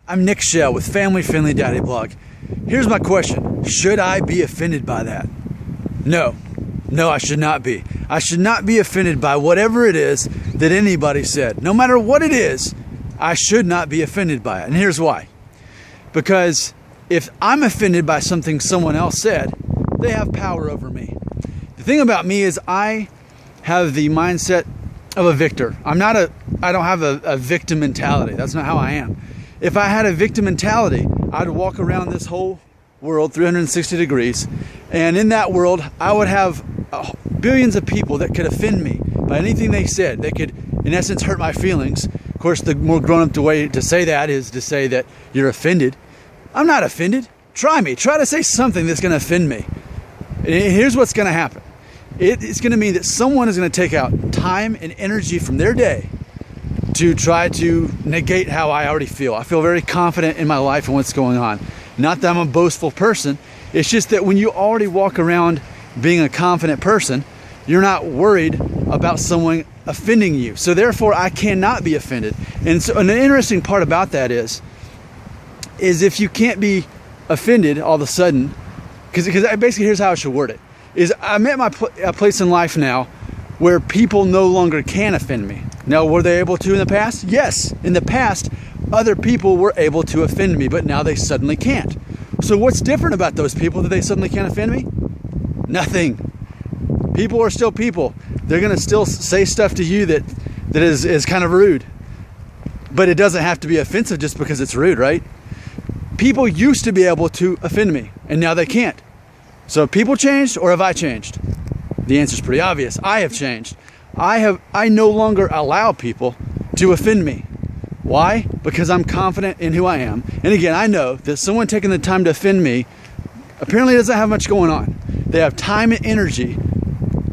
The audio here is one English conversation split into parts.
I'm Nick Shell with Family Friendly Daddy Blog. Here's my question. Should I be offended by that? No, I should not be. I should not be offended by whatever it is that anybody said. No matter what it is, I should not be offended by it. And here's why. Because if I'm offended by something someone else said, they have power over me. The thing about me is I have the mindset of a victor. I don't have a victim mentality. That's not how I am. If I had a victim mentality, I'd walk around this whole world 360 degrees, and in that world, I would have billions of people that could offend me by anything they said. They could, in essence, hurt my feelings. Of course, the more grown-up way to say that is to say that you're offended. I'm not offended. Try me. Try to say something that's going to offend me. And here's what's going to happen. It's going to mean that someone is going to take out time and energy from their day to try to negate how I already feel. I feel very confident in my life and what's going on. Not that I'm a boastful person. It's just that when you already walk around being a confident person, you're not worried about someone offending you. So therefore, I cannot be offended. And so an interesting part about that is if you can't be offended all of a sudden, because basically here's how I should word it, is I'm at a place in life now where people no longer can offend me. Now, were they able to in the past? Yes. In the past, other people were able to offend me, but now they suddenly can't. So what's different about those people that they suddenly can't offend me? Nothing. People are still people. They're going to still say stuff to you that is kind of rude. But it doesn't have to be offensive just because it's rude, right? People used to be able to offend me, and now they can't. So have people changed, or have I changed? The answer is pretty obvious. I have changed. I no longer allow people to offend me. Why? Because I'm confident in who I am. And again, I know that someone taking the time to offend me apparently doesn't have much going on. They have time and energy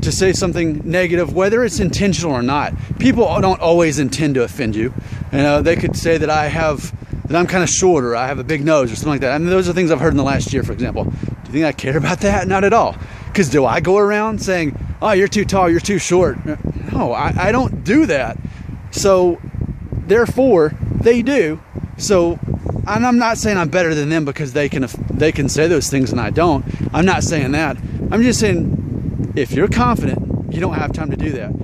to say something negative, whether it's intentional or not. People don't always intend to offend you. They could say that I'm kind of short, or I have a big nose, or something like that. I mean, those are things I've heard in the last year, for example. Do you think I care about that? Not at all. Because do I go around saying, oh, you're too tall, you're too short? No, I don't do that. So therefore, they do. So, and I'm not saying I'm better than them because they can say those things and I don't. I'm not saying that. I'm just saying, if you're confident, you don't have time to do that.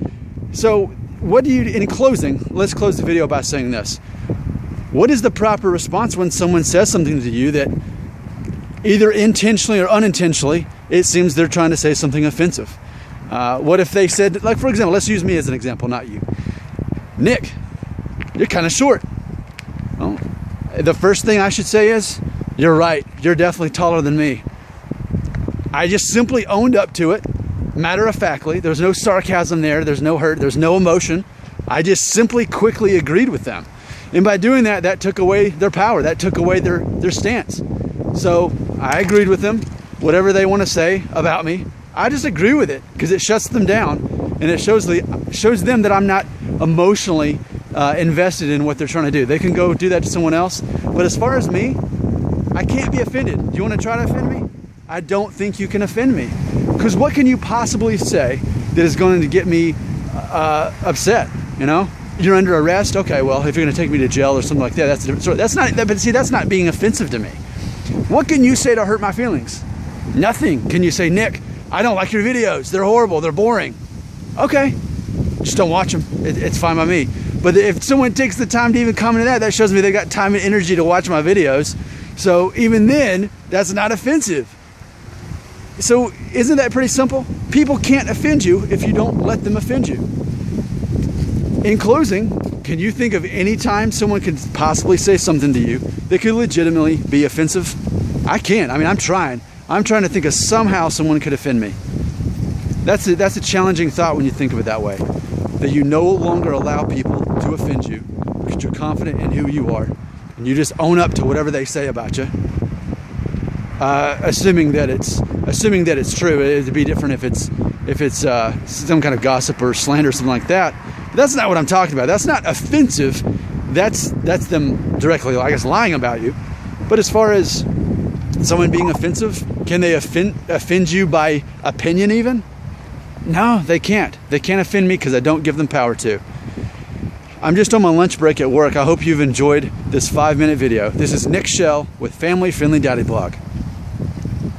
So in closing, let's close the video by saying this. What is the proper response when someone says something to you that either intentionally or unintentionally, it seems they're trying to say something offensive? What if they said, like, for example, let's use me as an example, not you. Nick, you're kind of short. Well, the first thing I should say is, you're right. You're definitely taller than me. I just simply owned up to it, matter-of-factly. There's no sarcasm there. There's no hurt. There's no emotion. I just simply quickly agreed with them. And by doing that, that took away their power. That took away their stance. So I agreed with them. Whatever they want to say about me, I just agree with it because it shuts them down, and it shows them that I'm not emotionally invested in what they're trying to do. They can go do that to someone else. But as far as me, I can't be offended. Do you want to try to offend me? I don't think you can offend me. Because what can you possibly say that is going to get me upset? You're under arrest. Okay, well, if you're going to take me to jail or something like that, that's a different story. That's not being offensive to me. What can you say to hurt my feelings? Nothing. Can you say, Nick, I don't like your videos. They're horrible. They're boring. Okay, just don't watch them. It's fine by me. But if someone takes the time to even comment on that shows me they got time and energy to watch my videos. So even then, that's not offensive. So isn't that pretty simple? People can't offend you if you don't let them offend you. In closing, can you think of any time someone could possibly say something to you that could legitimately be offensive? I can't. I'm trying. I'm trying to think of somehow someone could offend me. That's a challenging thought when you think of it that way. That you no longer allow people to offend you because you're confident in who you are, and you just own up to whatever they say about you. Assuming that it's true. It'd be different if it's some kind of gossip or slander or something like that. But that's not what I'm talking about. That's not offensive. That's them directly, I guess, lying about you. But as far as someone being offensive, can they offend you by opinion even? No, they can't. They can't offend me because I don't give them power to. I'm just on my lunch break at work. I hope you've enjoyed this 5-minute video. This is Nick Shell with Family Friendly Daddy Blog.